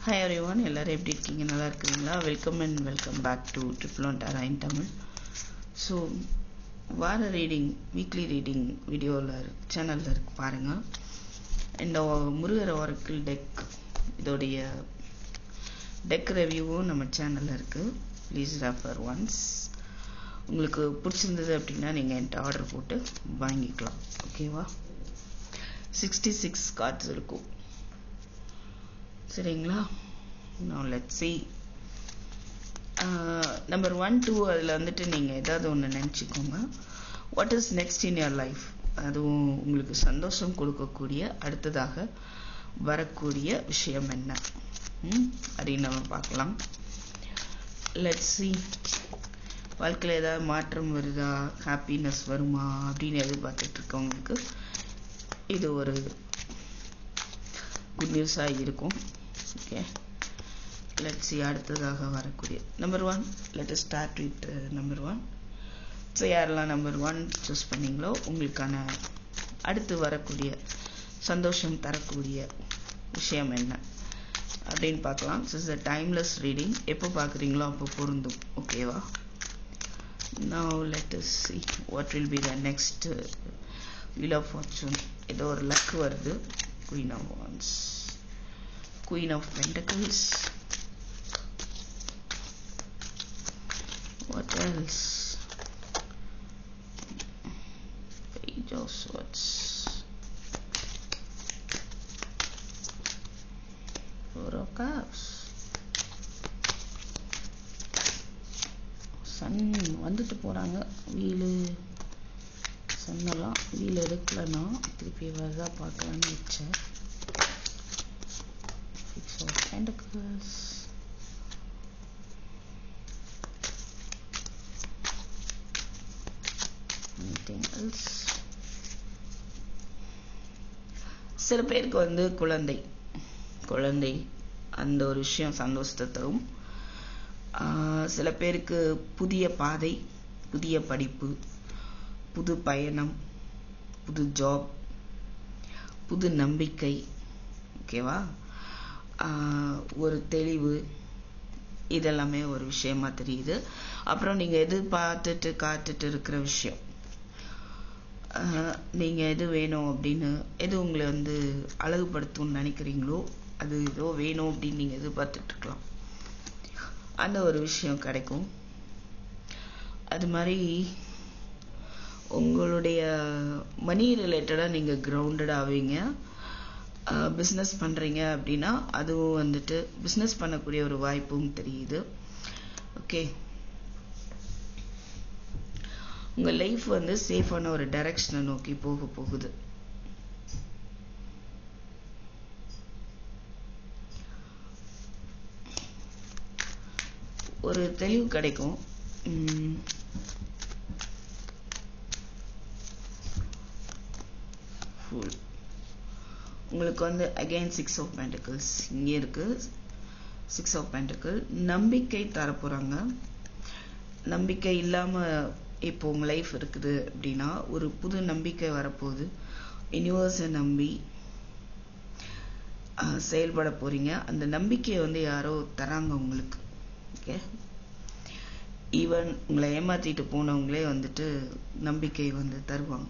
Hi everyone, எல்லாரும் எப்படி இருக்கீங்க? நல்லா இருக்கிறீங்களா? Welcome back to triple one tarot in Tamil. So வார ரீடிங், வீக்லி ரீடிங் வீடியோவில் சேனலில் இருக்கு பாருங்கள். இந்த முருகர் ஒராக்கிள் டெக், இதோடைய டெக் ரிவ்யூவும் நம்ம சேனலில் இருக்குது. Please refer once. உங்களுக்கு பிடிச்சிருந்தது அப்படின்னா நீங்கள் என்கிட்ட ஆர்டர் போட்டு வாங்கிக்கலாம். ஓகேவா? 66 கார்ட்ஸ் இருக்கும். சரிங்களா? now let's see. நம்பர் 1, 2 அதில் வந்துட்டு நீங்கள் ஏதாவது ஒன்று நினச்சிக்கோங்க. What is next in your life? அதுவும் உங்களுக்கு சந்தோஷம் கொடுக்கக்கூடிய அடுத்ததாக வரக்கூடிய விஷயம் என்ன அப்படின்னு நம்ம பார்க்கலாம். Let's see. வாழ்க்கையில் ஏதாவது மாற்றம் வருதா, ஹாப்பினஸ் வருமா அப்படின்னு எதிர்பார்த்துட்டு இருக்கவங்களுக்கு இது ஒரு குட் நியூஸாக இருக்கும். Okay, let's see. அடுத்ததாக வரக்கூடிய number 1, let us start with number 1. So யாரெல்லாம் நம்பர் 1 சூஸ் பண்ணீங்களோ உங்களுக்கான அடுத்து வரக்கூடிய சந்தோஷம் தரக்கூடிய விஷயம் என்ன அப்படின்னு பார்க்கலாம். It's a timeless reading. எப்போ பார்க்குறீங்களோ அப்போ பொருந்தும். ஓகேவா? now let us see what will be the next wheel of fortune. ஏதோ ஒரு லக் வருது. Queen of Wands, Queen of Pentacles. What else? Page of Swords, Four of Cups. Sun வந்துட்டு போகிறாங்க. Wheel சன்னெல்லாம் wheel எடுக்கலைன்னா திருப்பி வருதா பார்க்கலான்னு வச்சேன். Six of Pentacles, anything else? சில பேருக்கு வந்து குழந்தை அந்த ஒரு விஷயம் சந்தோஷத்தை தரும். சில பேருக்கு புதிய பாதை, புதிய படிப்பு, புது பயணம், புது ஜாப், புது நம்பிக்கை. ஓகேவா? ஒரு தெளிவு, இதெல்லாமே ஒரு விஷயமா தெரியுது. அப்புறம் நீங்கள் எதிர்பார்த்துட்டு காத்துட்டு இருக்கிற விஷயம், நீங்கள் எது வேணும் அப்படின்னு, எது உங்களை வந்து அழகுபடுத்தும்னு நினைக்கிறீங்களோ அது ஏதோ வேணும் அப்படின்னு நீங்கள் எதிர்பார்த்துட்ருக்கலாம். அந்த ஒரு விஷயம் கிடைக்கும். அது மாதிரி உங்களுடைய மணி ரிலேட்டடாக நீங்கள் கிரவுண்டட் ஆவீங்க. பிஸ்னஸ் பண்ணுறீங்க அப்படின்னா அதுவும் வந்துட்டு பிஸ்னஸ் பண்ணக்கூடிய ஒரு வாய்ப்பும் தெரியுது. ஓகே, உங்கள் லைஃப் வந்து சேஃபான ஒரு டைரக்ஷனை நோக்கி போகுது. ஒரு தெளிவு கிடைக்கும். உங்களுக்கு வந்து அகைன் 6 of Pentacles இங்கே இருக்கு. 6 of Pentacles நம்பிக்கை தரப்போறாங்க. நம்பிக்கை இல்லாம இப்போ உங்க லைஃப் இருக்குது அப்படின்னா ஒரு புது நம்பிக்கை வரப்போகுது. யூனிவர்ஸை நம்பி செயல்பட போறீங்க. அந்த நம்பிக்கையை வந்து யாரோ தராங்க உங்களுக்கு. ஓகே, ஈவன் உங்களை ஏமாத்திட்டு போனவங்களே வந்துட்டு நம்பிக்கை வந்து தருவாங்க.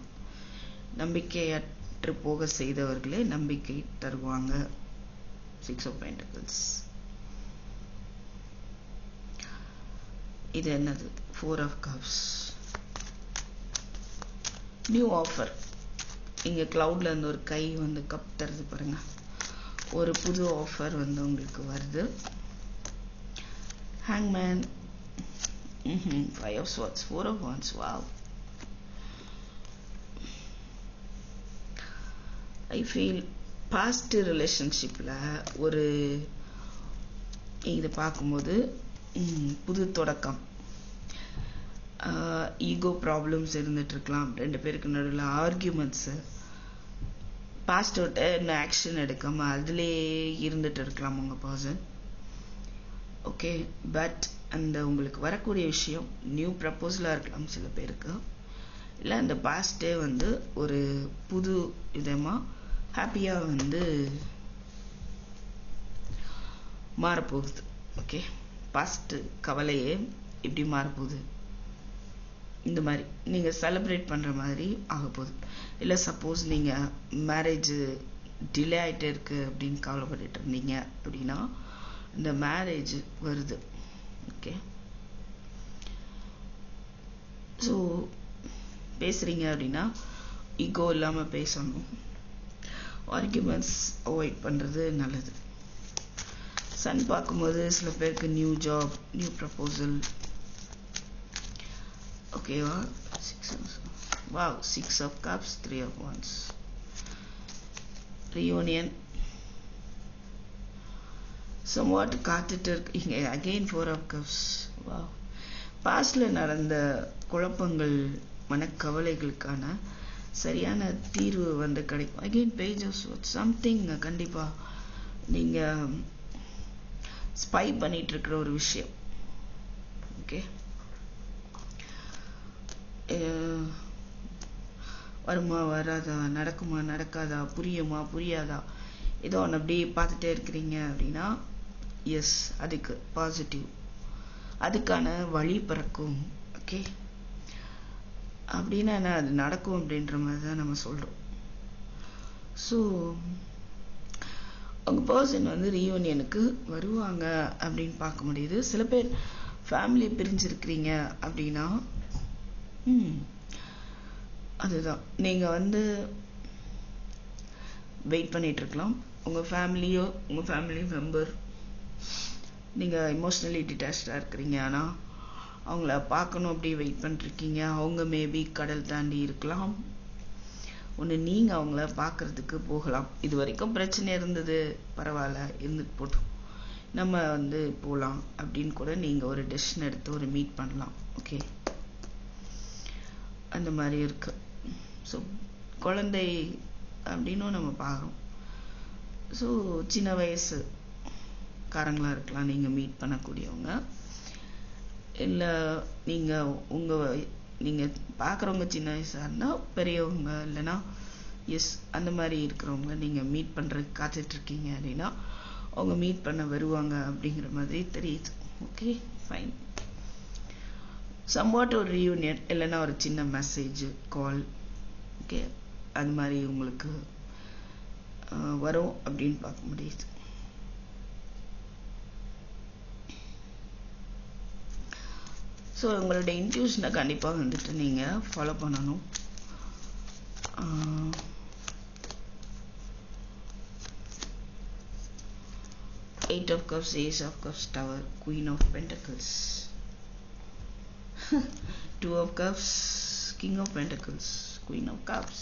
நம்பிக்கையற்று போக செய்தவர்களே நம்பிக்கை தருவாங்க. 6 of Pentacles. இது என்னது? 4 of Cups. New offer. இங்கே கிளவுட்ல இருந்து ஒரு கை வந்து கப் தருது பாருங்க. ஒரு புது ஆஃபர் வந்து உங்களுக்கு வருது. Hangman, 5 of Swords, 4 of Wands. Wow. I feel past relationshipல ஒரு இது பார்க்கும்போது புது தொடக்கம். ஈகோ ப்ராப்ளம்ஸ் இருந்துட்டு இருக்கலாம். 2 பேருக்கு நடுவில் ஆர்கியூமெண்ட்ஸு, பாஸ்ட் அவுட் இன்னும் ஆக்ஷன் எடுக்காம அதிலே இருந்துட்டு இருக்கலாம் உங்கள் பர்சன். ஓகே, பட் அந்த உங்களுக்கு வரக்கூடிய விஷயம் நியூ ப்ரப்போசலாக இருக்கலாம் சில பேருக்கு. இல்லை அந்த பாஸ்டே வந்து ஒரு புது விதமாக ஹாப்பியாக வந்து மாறப்போகுது. ஓகே, பாஸ்ட் கவலையே இப்படி மாறப்போகுது. இந்த மாதிரி நீங்கள் செலிப்ரேட் பண்ணுற மாதிரி ஆக போகுது. இல்லை சப்போஸ் நீங்கள் மேரேஜ் டிலே ஆகிட்டே இருக்கு அப்படின்னு கவலைப்பட்டுட்டு இருந்தீங்க அப்படின்னா இந்த மேரேஜ் வருது. ஓகே, ஸோ பேசுகிறீங்க அப்படின்னா ஈகோ இல்லாமல் பேசணும். ஆர்கியூமெண்ட்ஸ் அவாய்ட் பண்ணுறது நல்லது. சன் பார்க்கும்போது சில பேருக்கு நியூ ஜாப், நியூ ப்ரப்போசல். ஓகேவா? 6 of cups, 3 of wands. Reunion somewhat காத்துட்டு இருக்கீங்க. Again 4 of cups. வா, பாஸ்ட்ல நடந்த குழப்பங்கள், மனக்கவலைகளுக்கான சரியான தீர்வு வந்து கிடைக்கும். Again page of swords. Something கண்டிப்பா நீங்க ஸ்பை பண்ணிட்டு இருக்கிற ஒரு விஷயம். ஓகே, வருமா வராதா, நடக்குமா நடக்காதா, புரியுமா புரியாதா, ஏதோ ஒன்று அப்படியே பார்த்துட்டே இருக்கிறீங்க அப்படின்னா எஸ், அதுக்கு பாசிட்டிவ், அதுக்கான வழி பிறக்கும். ஓகே, அப்படின்னா என்ன, அது நடக்கும் அப்படின்ற மாதிரி தான் நம்ம சொல்கிறோம். ஸோ உங்கள் பர்சன் வந்து ரீயூனியனுக்கு வருவாங்க அப்படின்னு பார்க்க முடியுது. சில பேர் ஃபேமிலி பிரிஞ்சிருக்கிறீங்க அப்படின்னா அதுதான் நீங்கள் வந்து வெயிட் பண்ணிட்டு இருக்கலாம். உங்கள் ஃபேமிலியோ, உங்கள் ஃபேமிலி மெம்பர், நீங்கள் எமோஷ்னலி டிட்டாச்சாக இருக்கிறீங்க, ஆனால் அவங்கள பார்க்கணும் அப்படி வெயிட் பண்ணிருக்கீங்க. அவங்க மேபி கடல் தாண்டி இருக்கலாம். ஒன்று நீங்கள் அவங்கள பார்க்கறதுக்கு போகலாம். இது வரைக்கும் பிரச்சனை இருந்தது, பரவாயில்ல இருந்துட்டு போட்டோம், நம்ம வந்து போகலாம் அப்படின்னு கூட நீங்கள் ஒரு டெசிஷன் எடுத்து ஒரு மீட் பண்ணலாம். ஓகே, அந்த மாதிரி இருக்கு. ஸோ குழந்தை அப்படின்னும் நம்ம பார்க்குறோம். ஸோ சின்ன வயசு காரங்களாக இருக்கலாம் நீங்கள் மீட் பண்ணக்கூடியவங்க. இல்லை நீங்கள் பார்க்குறவங்க சின்ன வயசாக இருந்தால் பெரியவங்க, இல்லைன்னா எஸ் அந்த மாதிரி இருக்கிறவங்க நீங்கள் மீட் பண்ணுறதுக்கு காத்துட்ருக்கீங்க அப்படின்னா அவங்க மீட் பண்ண வருவாங்க அப்படிங்கிற மாதிரி தெரியுது. Okay, fine. சம்வாட் ஒரு ரீயூனியன், இல்லைன்னா ஒரு சின்ன மெசேஜ், கால், ஓகே, அது மாதிரி உங்களுக்கு வரும் அப்படின்னு பார்க்க முடியுது. ஸோ உங்களோட இன்ட்யூஷனை கண்டிப்பாக வந்துட்டு நீங்கள் ஃபாலோ பண்ணணும். Eight of Cups, Ace of Cups, Tower, Queen of Pentacles. 2 of Cups, King of Pentacles, Queen of Cups.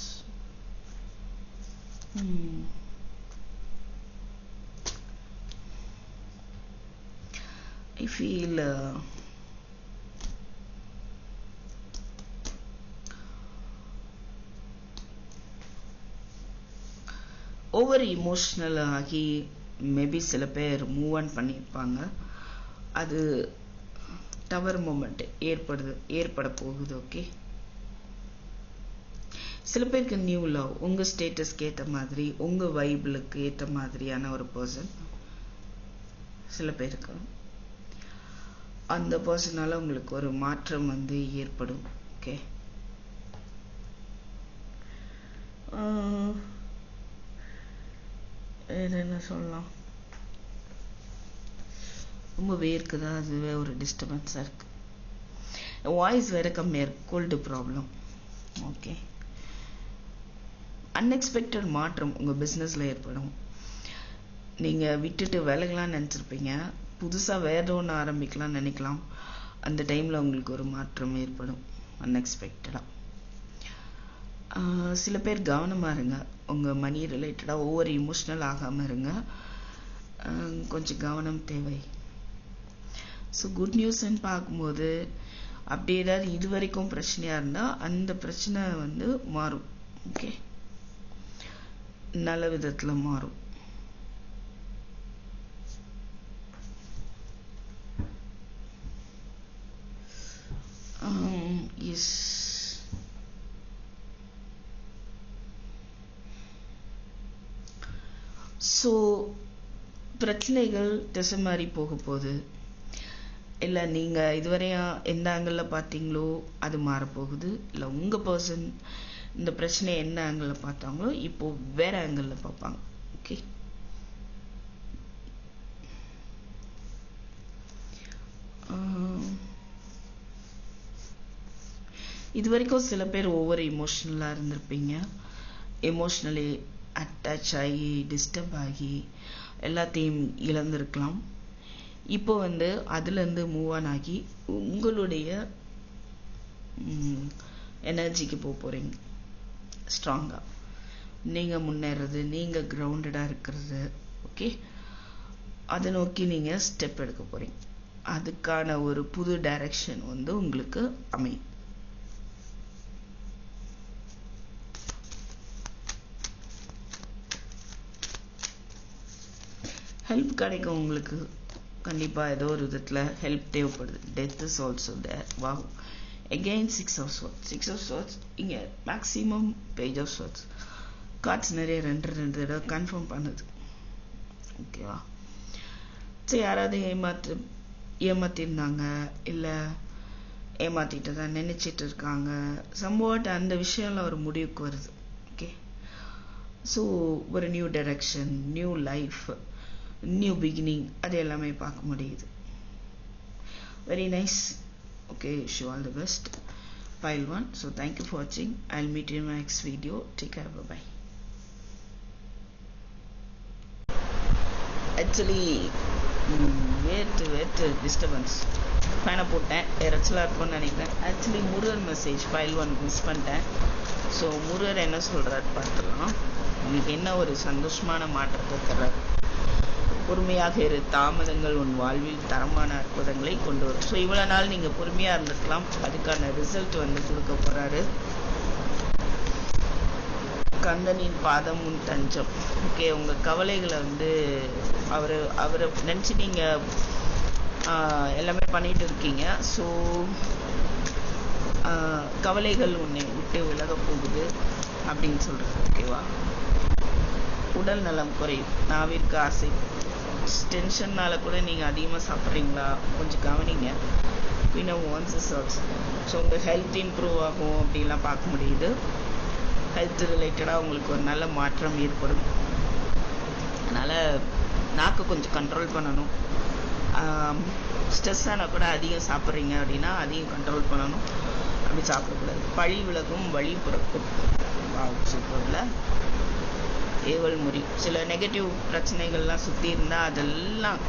I feel over emotional ஆகி மேபி சில பேர் மூவ் ஆன் பண்ணியிருப்பாங்க. அது டவர் மூமெண்ட் ஏற்பட போகுது. ஓகே, சில பேருக்கு நியூ லவ், உங்கள் ஸ்டேட்டஸ்க்கு ஏற்ற மாதிரி, உங்கள் வைபிளுக்கு ஏற்ற மாதிரியான ஒரு பர்சன் சில பேருக்கு, அந்த பர்சனால உங்களுக்கு ஒரு மாற்றம் வந்து ஏற்படும். ஓகே, என்ன சொல்லலாம், ரொம்ப வேர்க்குதா, அதுவே ஒரு டிஸ்டர்பன்ஸாக இருக்கு. வாய்ஸ் வேற கம்மியாக இருக்கு, கோல்டு ப்ராப்ளம். ஓகே, அன்எக்ஸ்பெக்டட் மாற்றம் உங்கள் பிஸ்னஸில் ஏற்படும். நீங்கள் விட்டுட்டு விலகலாம்னு நினச்சிருப்பீங்க, புதுசாக வேற ஒன்று ஆரம்பிக்கலாம்னு நினைக்கலாம். அந்த டைமில் உங்களுக்கு ஒரு மாற்றம் ஏற்படும் அன்எக்ஸ்பெக்டடாக. சில பேர் கவனமாக இருங்க, உங்கள் மணி ரிலேட்டடாக ஓவர் இமோஷ்னல் ஆகாமல் இருங்க, கொஞ்சம் கவனம் தேவை. ஸோ குட் நியூஸ்ன்னு பார்க்கும்போது அப்படி ஏதாவது இது வரைக்கும் பிரச்சனையாக இருந்தால் அந்த பிரச்சனை வந்து மாறும். ஓகே, நல்ல விதத்தில் மாறும். எஸ், ஸோ பிரச்சனைகள் திசை மாறி போக போகுது. இல்லை நீங்கள் இதுவரையும் எந்த ஆங்கிளில் பார்த்தீங்களோ அது மாறப்போகுது. இல்லை உங்கள் பர்சன் இந்த பிரச்சனையை என்ன ஆங்கிளில் பார்த்தாங்களோ இப்போது வேற ஆங்கிளில் பார்ப்பாங்க. ஓகே, இது வரைக்கும் சில பேர் ஒவ்வொரு இமோஷனலாக இருந்திருப்பீங்க. எமோஷ்னலி அட்டாச் ஆகி டிஸ்டர்ப் ஆகி எல்லாத்தையும் இழந்திருக்கலாம். இப்போ அதுலேருந்து மூவ் ஆன் ஆகி உங்களுடைய எனர்ஜிக்கு போக போகிறீங்க. ஸ்ட்ராங்காக நீங்கள் முன்னேறது, நீங்கள் கிரவுண்டடாக இருக்கிறது. ஓகே, அதை நோக்கி நீங்கள் ஸ்டெப் எடுக்க போகிறீங்க. அதுக்கான ஒரு புது டைரக்ஷன் உங்களுக்கு அமையும். ஹெல்ப் கிடைக்கும் உங்களுக்கு. கண்டிப்பாக ஏதோ ஒரு விதத்தில் ஹெல்ப் தேவைப்படுது. Death is also there. Wow, again 6 of swords. 6 of swords இங்கே maximum page of swords. Cards நிறைய ரெண்டு தடவை கன்ஃபார்ம் பண்ணுது. ஓகேவா? சரி, யாராவது ஏமாத்திருந்தாங்க, இல்லை ஏமாத்திட்டு தான் நினைச்சிட்டு இருக்காங்க. சம்வாட் அந்த விஷயம்லாம் ஒரு முடிவுக்கு வருது. ஓகே, ஸோ ஒரு new direction, new life, new beginning, அது எல்லாமே பார்க்க முடியுது. Very nice. Okay, wish you all the best. Pile 1. So thank you for watching. I'll meet you in my next video. Take care. Bye bye. Actually wait disturbance ஃபேனை போட்டேன். எரச்சலாக இருக்கும்னு நினைக்கிறேன். Actually Murugar message file 1 miss பண்ணிட்டேன். So Murugar என்ன சொல்கிறாரு பார்த்துக்கலாம். உங்களுக்கு என்ன ஒரு சந்தோஷமான மாற்றத்தை தர்றாரு. பொறுமையாக இரு, தாமதங்கள் உன் வாழ்வில் தரமான அற்புதங்களை கொண்டு வரும். ஸோ இவ்வளோ நாள் நீங்கள் பொறுமையாக இருந்திருக்கலாம். அதுக்கான ரிசல்ட் கொடுக்க போகிறாரு. கந்தனின் பாதம் உன் தஞ்சம். ஓகே, உங்கள் கவலைகளை அவரை நினச்சி நீங்கள் எல்லாமே பண்ணிட்டு இருக்கீங்க. ஸோ கவலைகள் உன்னை விட்டு விலக போகுது அப்படின்னு சொல்கிறது. ஓகேவா? உடல் நலம் குறையும். நாவிற்கு ஆசை. டென்ஷன்னால கூட நீங்கள் அதிகமாக சாப்பிட்றீங்களா, கொஞ்சம் கவனிங்க. ஸோ உங்கள் ஹெல்த் இம்ப்ரூவ் ஆகும் அப்படின்லாம் பார்க்க முடியுது. ஹெல்த் ரிலேட்டடாக உங்களுக்கு ஒரு நல்ல மாற்றம் ஏற்படும். அதனால் நாக்கு கொஞ்சம் கண்ட்ரோல் பண்ணணும். ஸ்ட்ரெஸ் ஆனால் கூட அதிகம் சாப்பிட்றீங்க அப்படின்னா அதிகம் கண்ட்ரோல் பண்ணணும். அப்படி சாப்பிடக்கூடாது. பழி விலகும், வழி பிறக்கும். சூப்பரில் ஏவல் முறி. சில நெகட்டிவ் பிரச்சனைகள்லாம் சுற்றி இருந்தால் அதெல்லாம்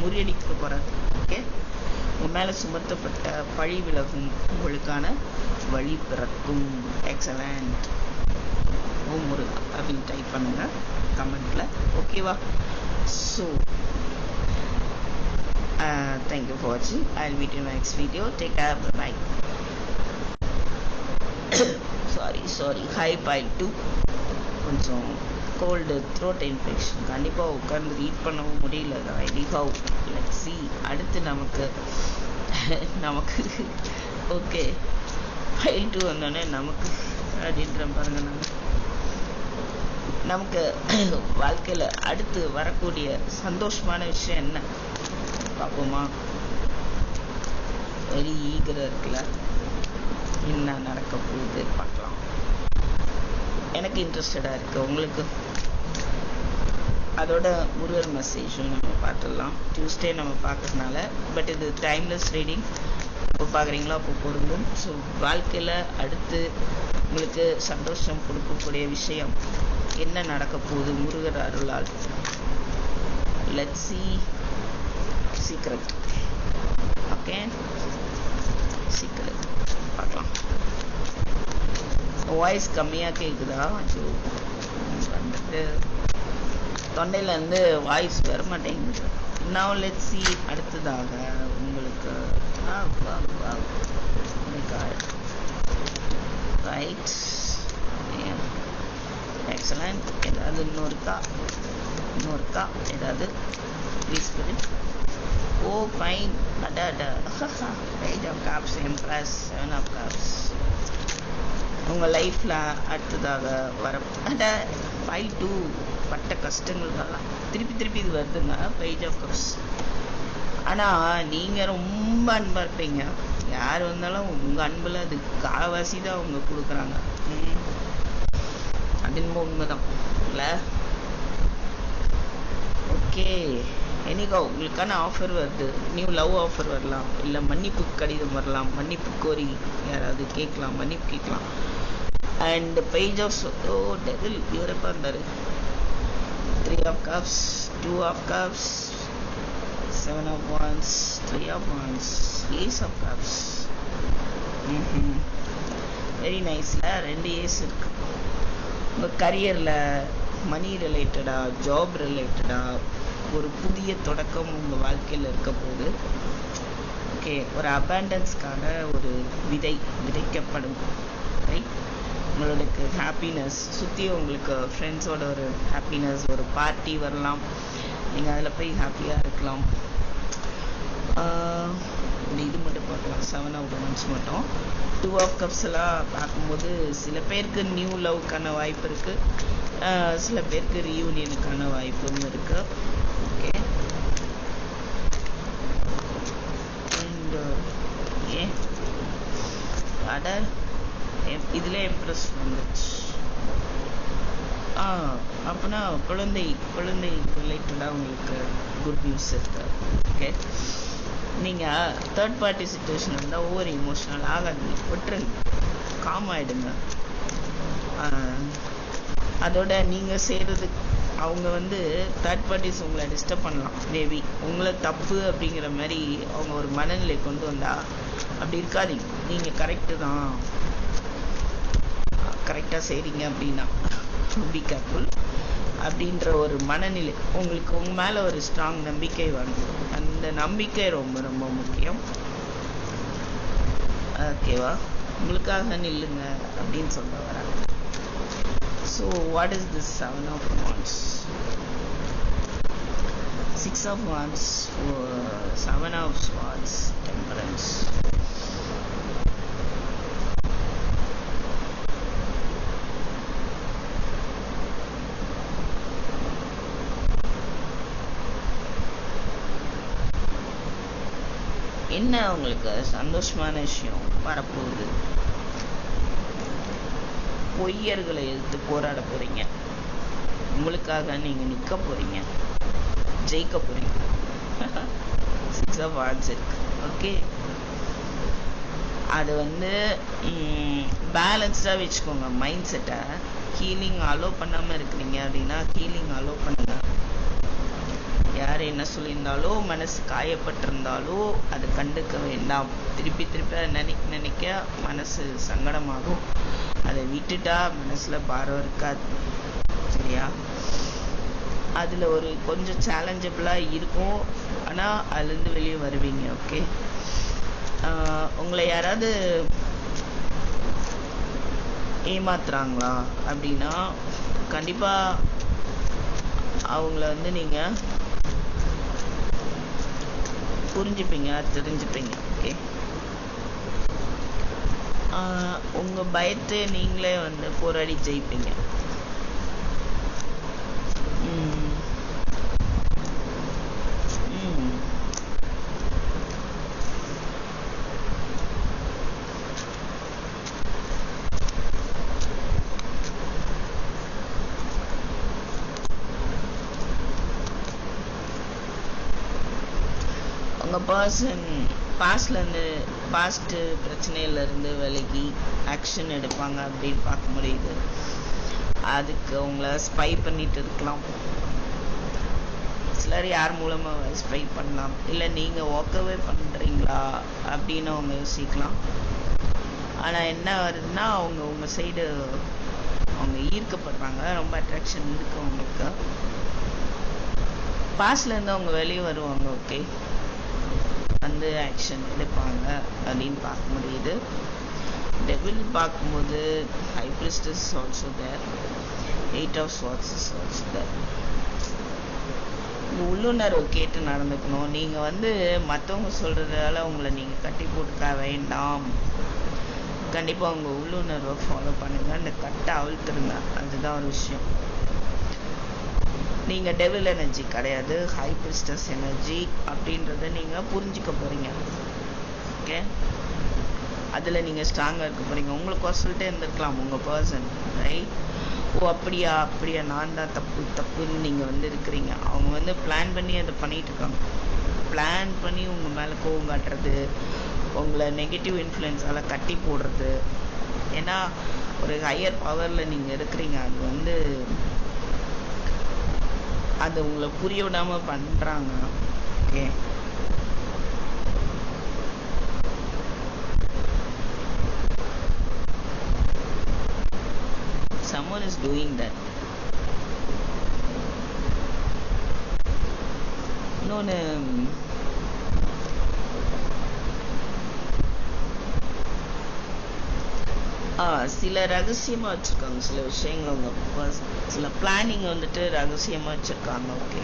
முறியடிக்க போகிறாரு. ஓகே, உங்கள் மேலே சுமத்தப்பட்ட பழி விலகும், உங்களுக்கான வழி பிறக்கும். எக்ஸலண்ட். ஓம் முருகா அப்படின்னு டைப் பண்ணுங்க கமெண்ட்டில். ஓகேவா? So thank you for watching. I'll meet you in my next video. Take care. Bye. sorry. High pile 2. கொஞ்சம் கோல்டு, த்ரோட் இன்ஃபெக்ஷன். கண்டிப்பாக உட்காந்து ரீட் பண்ணவும் முடியல. ஐடிஹாவ் லெட்ஸ் see. அடுத்து நமக்கு ஓகே ஃபைல் 2 வந்தோடனே நமக்கு அப்படின்ற பாருங்க. நமக்கு வாழ்க்கையில் அடுத்து வரக்கூடிய சந்தோஷமான விஷயம் என்ன பார்ப்போமா? வெரி ஈகராக இருக்குல்ல, என்ன நடக்க போகுது பார்க்கலாம். எனக்கு இன்ட்ரெஸ்டடாக இருக்குது. உங்களுக்கு அதோட முருகர் மெசேஜும் நம்ம பார்த்துடலாம். டியூஸ்டே நம்ம பார்க்கறதுனால. பட் இது டைம்லெஸ் ரீடிங். எப்போ பார்க்குறீங்களோ அப்போ பொருந்தும். ஸோ வாழ்க்கையில் அடுத்து உங்களுக்கு சந்தோஷம் கொடுக்கக்கூடிய விஷயம் என்ன நடக்க போகுது முருகர் அருளால்? Let's see. Secret. Okay, secret பார்க்கலாம். வாய்ஸ் கம்மியாக கேட்குதா? ஸோ தொண்டையிலேருந்து வாய்ஸ் வர மாட்டேங்குது. Now let's see. அடுத்ததாக உங்களுக்கு ரைட். எக்ஸலண்ட். ஏதாவது இன்னொருக்கா ஏதாவது ப்ளீஸ் ஸ்பிரிட். Oh fine. அடா page of cups, empress, 7 of cups. உங்கள் லைஃப்பில் அடுத்ததாக வர 5-2 பட்ட கஷ்டங்களுக்கெல்லாம் திருப்பி இது வருதுங்க பேஜ் ஆஃப் கப்ஸ். ஆனால் நீங்கள் ரொம்ப அன்பாக இருப்பீங்க, யார் வந்தாலும் உங்கள் அன்பில் அது காவாசி தான் அவங்க கொடுக்குறாங்க. அது என்னமோ உண்மைதான் இல்லை? ஓகே, என்னைக்கா உங்களுக்கான ஆஃபர் வருது, நியூ லவ் ஆஃபர் வரலாம், இல்லை மன்னிப்பு கடிதம் வரலாம், மன்னிப்பு கோரி யாராவது கேட்கலாம், மன்னிப்பு கேட்கலாம். அண்ட் பேஜ் ஆஃப் டெவில் இவரப்பா இருந்தார். 3 of cups, 2 of cups, 7 of wands, 3 of wands, ace of cups. Very நைஸ்ல 2 ஏஸ் இருக்கு. உங்கள் கரியரில் மணி ரிலேட்டடாக, ஜாப் ரிலேட்டடாக ஒரு புதிய தொடக்கம் உங்கள் வாழ்க்கையில் இருக்க போது. ஓகே, ஒரு அபேண்டன்ஸ்க்கான ஒரு விதைக்கப்படும். ரைட், உங்களுக்கு ஹாப்பினஸ் சுற்றி, உங்களுக்கு ஃப்ரெண்ட்ஸோட ஒரு ஹாப்பினஸ், ஒரு பார்ட்டி வரலாம், நீங்கள் அதில் போய் ஹாப்பியாக இருக்கலாம். இது மட்டும் பார்க்கலாம், 7 of wands மட்டும். 2 of cups எல்லாம் பார்க்கும்போது சில பேருக்கு நியூ லவ்க்கான வாய்ப்பு இருக்குது, சில பேருக்கு ரீயூனியனுக்கான வாய்ப்பும் இருக்குது. ஓகே, அண்ட் அட இதில் எம்ப்ரெஸ் வந்துச்சு. அப்படின்னா குழந்தை ரிலேட்டடாக உங்களுக்கு குட் நியூஸ் இருக்கு. ஓகே, நீங்கள் தேர்ட் பார்ட்டி சுச்சுவேஷன் இருந்தால் ஓவர் இமோஷனல் ஆகாதீங்க, விட்டுருங்க, காம் ஆகிடுங்க. அதோட நீங்கள் செய்கிறது, அவங்க தேர்ட் பார்ட்டிஸ் உங்களை டிஸ்டர்ப் பண்ணலாம், மேபி உங்களை தப்பு அப்படிங்கிற மாதிரி அவங்க ஒரு மனநிலை கொண்டு வந்தா அப்படி இருக்காதீங்க. நீங்கள் கரெக்டாக செய்கிறீங்க அப்படின்னா பி கேர்ஃபுல் அப்படின்ற ஒரு மனநிலை உங்களுக்கு உங்கள் மேலே ஒரு ஸ்ட்ராங் நம்பிக்கை வருது. அந்த நம்பிக்கை ரொம்ப ரொம்ப முக்கியம். ஓகேவா, உங்களுக்காக நில்லுங்க அப்படின்னு சொல்ல வராங்க. So what is this 7 of wands? 6 of wands, 7 of swords, temperance. என்ன உங்களுக்கு சந்தோஷமான விஷயம் வரப்போகுது? பொய்யர்களை எதிர்த்து போராட போறீங்க, உங்களுக்காக நீங்க நிக்க போறீங்க, ஜெயிக்க போறீங்க. 6 of wands இருக்கு. ஓகே, அது பேலன்ஸ்டாக வச்சுக்கோங்க மைண்ட் செட்டை. ஹீலிங் அலோவ் பண்ணாமல் இருக்கிறீங்க அப்படின்னா ஹீலிங் அலோவ் பண்ணுங்க. யார் என்ன சொல்லியிருந்தாலோ, மனசு காயப்பட்டிருந்தாலோ அதை கண்டுக்க வேண்டாம். திருப்பி நினைக்க மனசு சங்கடமாகும். அதை விட்டுட்டா மனசுல பாரம் இருக்காது. சரியா? அதில் ஒரு கொஞ்சம் சேலஞ்சபிளாக இருக்கும், ஆனால் அதுலேருந்து வெளியே வருவீங்க. ஓகே, உங்களை யாராவது ஏமாத்துறாங்களா அப்படின்னா கண்டிப்பாக அவங்கள நீங்கள் புரிஞ்சுப்பீங்க, தெரிஞ்சுப்பீங்க. ஓகே, உங்கள் பயத்தை நீங்களே போராடி ஜெயிப்பீங்க. உங்கள் பர்சன் பாஸ்ட்டு பிரச்சனையிலேருந்து விலகி ஆக்ஷன் எடுப்பாங்க அப்படின்னு பார்க்க முடியுது. அதுக்கு உங்களை ஸ்பை பண்ணிட்டு இருக்கலாம். சிலர் யார் மூலமாக ஸ்பை பண்ணலாம், இல்லை நீங்கள் வாக்கவே பண்ணுறீங்களா அப்படின்னு அவங்க யோசிக்கலாம். ஆனால் என்ன வருதுன்னா அவங்க உங்கள் சைடு அவங்க ஈர்க்கப்படுறாங்க, ரொம்ப அட்ராக்ஷன் இருக்கு அவங்களுக்கு. பாஸ்ட்லேருந்து அவங்க வெளியே வருவாங்க. ஓகே, ஆக்ஷன் எடுப்பாங்க அப்படின்னு பார்க்க முடியுது. டெவில் பார்க்கும்போது high priestess is also there, 8 of swords is also there. உங்கள் உள்ளுணர்வை கேட்டு நடந்துக்கணும். நீங்கள் மற்றவங்க சொல்கிறதால உங்களை நீங்கள் கட்டி போட்டுக்க வேண்டாம். கண்டிப்பாக உங்கள் உள்ளுணர்வை ஃபாலோ பண்ணுங்கள். அந்த கட்டை அவிழ்த்துருங்க, அதுதான் ஒரு விஷயம். நீங்கள் டெவில் எனர்ஜி கிடையாது, ஹை பிரிஸ்டஸ் எனர்ஜி அப்படின்றத நீங்கள் புரிஞ்சுக்க போகிறீங்க. ஓகே, அதில் நீங்கள் ஸ்ட்ராங்காக இருக்க போகிறீங்க. உங்களுக்கு சொல்லிட்டே இருந்திருக்கலாம் உங்கள் பர்சன், ரைட்? ஓ அப்படியா நான் தான் தப்புன்னு நீங்கள் இருக்கிறீங்க. அவங்க பிளான் பண்ணி அதை பண்ணிகிட்டு இருக்காங்க. பிளான் பண்ணி உங்கள் மேலே கோவம் காட்டுறது, உங்களை நெகட்டிவ் இன்ஃப்ளூயன்ஸால் கட்டி போடுறது. ஏன்னா ஒரு ஹையர் பவரில் நீங்கள் இருக்கிறீங்க. அது உங்களை புரிய விடாமல் பண்ணுறாங்க. Okay, someone is doing that. இன்னொன்று, சில ரகசியமாக வச்சுருக்காங்க சில விஷயங்கள். அவங்க சில பிளானிங் ரகசியமாக வச்சுருக்காங்க. ஓகே,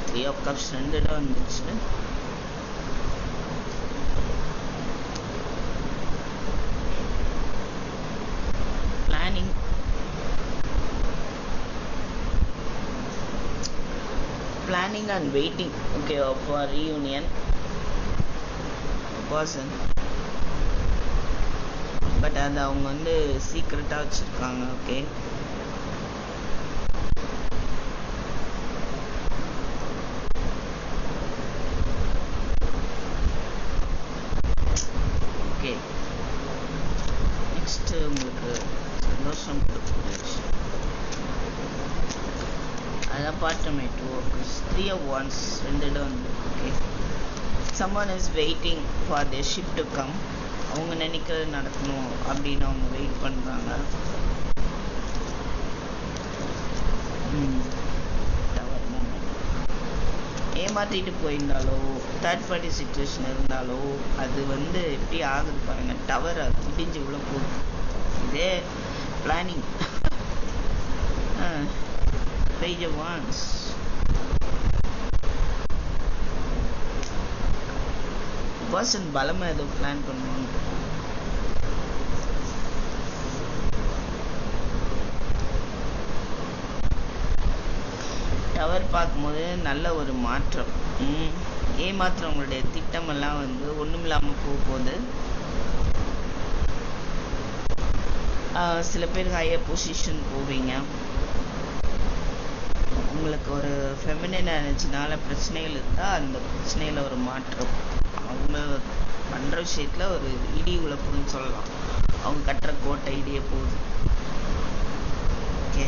த்ரீ ஆஃப் கப்ஸ் 2 இடம் வந்துச்சு. Planning and waiting. Okay, for reunion person. But அது அவங்க சீக்ரெட்டாக வச்சுருக்காங்க. ஓகே, நெக்ஸ்ட் உங்களுக்கு சந்தோஷம் கொடுக்கும். அதான் பார்ட்டமே 2 ஒர்க்கர்ஸ் 3 of wands 2 இடம் okay, someone is waiting for their ship to come. அவங்க நினைக்கிறது நடக்கணும் அப்படின்னு அவங்க வெயிட் பண்ணுறாங்க. ஏமாற்றிட்டு போயிருந்தாலோ தேர்ட் பார்ட்டி சிச்சுவேஷன் இருந்தாலோ அது எப்படி ஆகுது பாருங்க. டவர் அது இடிஞ்சு உள்ள போகுது. இதே planning. Page of Wands. Person பலமா ஏதோ பிளான் பண்ணுவாங்க. டவர் பார்க்கும்போது நல்ல ஒரு மாற்றம். ஏமாற்றம் உங்களுடைய திட்டமெல்லாம் ஒன்றுமில்லாமல் போகும்போது சில பேர் ஹையர் பொசிஷன் போவீங்க. உங்களுக்கு ஒரு ஃபெமினின் எனர்ஜினால பிரச்சனைகள் இருந்தால் அந்த பிரச்சனையில் ஒரு மாற்றம். அவங்க பண்ணுற விஷயத்தில் ஒரு இடி உழப்புன்னு சொல்லலாம். அவங்க கட்டுற கோட்டை இடிய போகுது. ஓகே,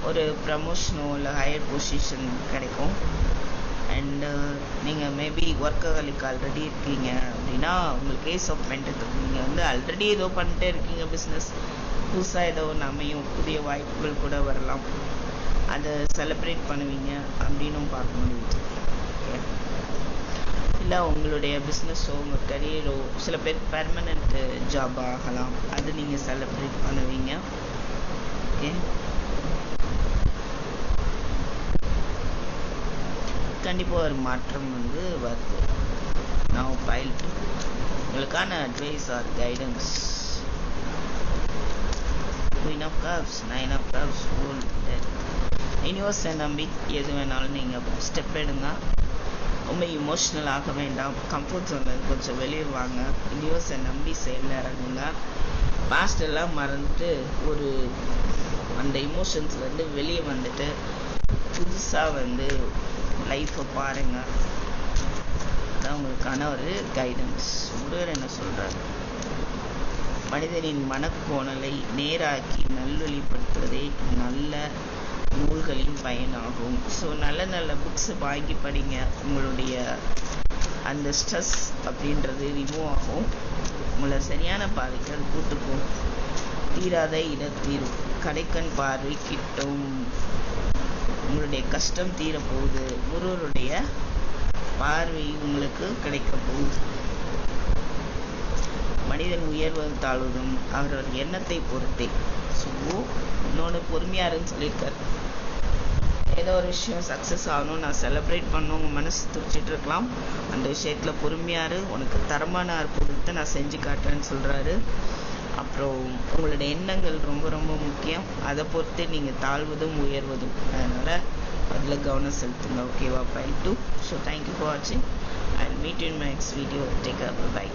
ஒரு ப்ரமோஷனோ இல்லை ஹையர் பொசிஷன் கிடைக்கும். அண்டு நீங்கள் மேபி ஒர்க்கஹாலிக் ஆல்ரெடி இருக்கீங்க அப்படின்னா உங்களுக்கு ஏஸ் ஆஃப் பென்டக்கிள். நீங்கள் ஆல்ரெடி ஏதோ பண்ணிட்டே இருக்கீங்க பிஸ்னஸ், புதுசாக ஏதோ ஒன்று அமையும், புதிய வாய்ப்புகள் கூட வரலாம். அதை செலிப்ரேட் பண்ணுவீங்க அப்படின்னும் பார்க்க முடியுது. ஓகே, இல்லை உங்களுடைய பிஸ்னஸோ உங்கள் கரியரோ சில பேர் பெர்மனண்ட் ஜாப் ஆகலாம், அது நீங்கள் செலிப்ரேட் பண்ணுவீங்க. ஓகே, கண்டிப்பாக ஒரு மாற்றம் வருது. நான் பைல்ட் உங்களுக்கான advice or guidance. Queen of Cups, 9 of Cups, Fool, Death. யூனிவர்ஸை நம்பி எது வேணாலும் நீங்கள் ஸ்டெப் எடுங்க. ரொம்ப இமோஷ்னல் ஆக வேண்டாம். கம்ஃபர்ட் ஜோனில் கொஞ்சம் வெளியே வாங்க. யூனிவர்ஸை நம்பி செயலில் இறங்குங்க. பாஸ்ட் எல்லாம் மறந்துட்டு ஒரு அந்த இமோஷன்ஸ்லேருந்து வெளியே வந்துட்டு புதுசாக லைஃப்பை பாருங்கள். அதான் உங்களுக்கான ஒரு கைடன்ஸ். முருகர் என்ன சொல்கிறாரு? மனிதனின் மனக்கோணலை நேராக்கி நல்வழிப்படுத்துவதே நல்ல நூல்களின் பயனாகும். ஸோ நல்ல நல்ல புக்ஸை வாங்கி படிங்க. உங்களுடைய அந்த ஸ்ட்ரெஸ் அப்படின்றது ரிமூவ் ஆகும். உங்களை சரியான பாதைக்கு அது கூட்டுக்கும். தீராத இடத்தீரும். கடைக்கண் பார்வை கிட்டும். உங்களுடைய கஷ்டம் தீரப்போகுது. குருவருடைய பார்வை உங்களுக்கு கிடைக்க போகுது. மனிதன் உயர்வதும் தாழ்வதும் அவரவர் எண்ணத்தை பொறுத்தே. ஸோ இன்னொன்று பொறுமையாருன்னு சொல்லியிருக்காரு. ஏதோ ஒரு விஷயம் சக்ஸஸ் ஆகணும், நான் செலிப்ரேட் பண்ணணும், உங்கள் மனசு துடிச்சிட்டு இருக்கலாம். அந்த விஷயத்தில் பொறுமையாரு, உனக்கு தரமான அற்புதத்தை நான் செஞ்சு காட்டுறேன்னு சொல்கிறாரு. அப்புறம் உங்களுடைய எண்ணங்கள் ரொம்ப ரொம்ப முக்கியம். அதை பொறுத்து நீங்கள் தாழ்வதும் உயர்வதும். அதனால் அதில் கவனம் செலுத்துங்க. ஓகேவா? பை 2. ஸோ தேங்க்யூ ஃபார் வாட்சிங். I will meet you in my next video. Take care. By.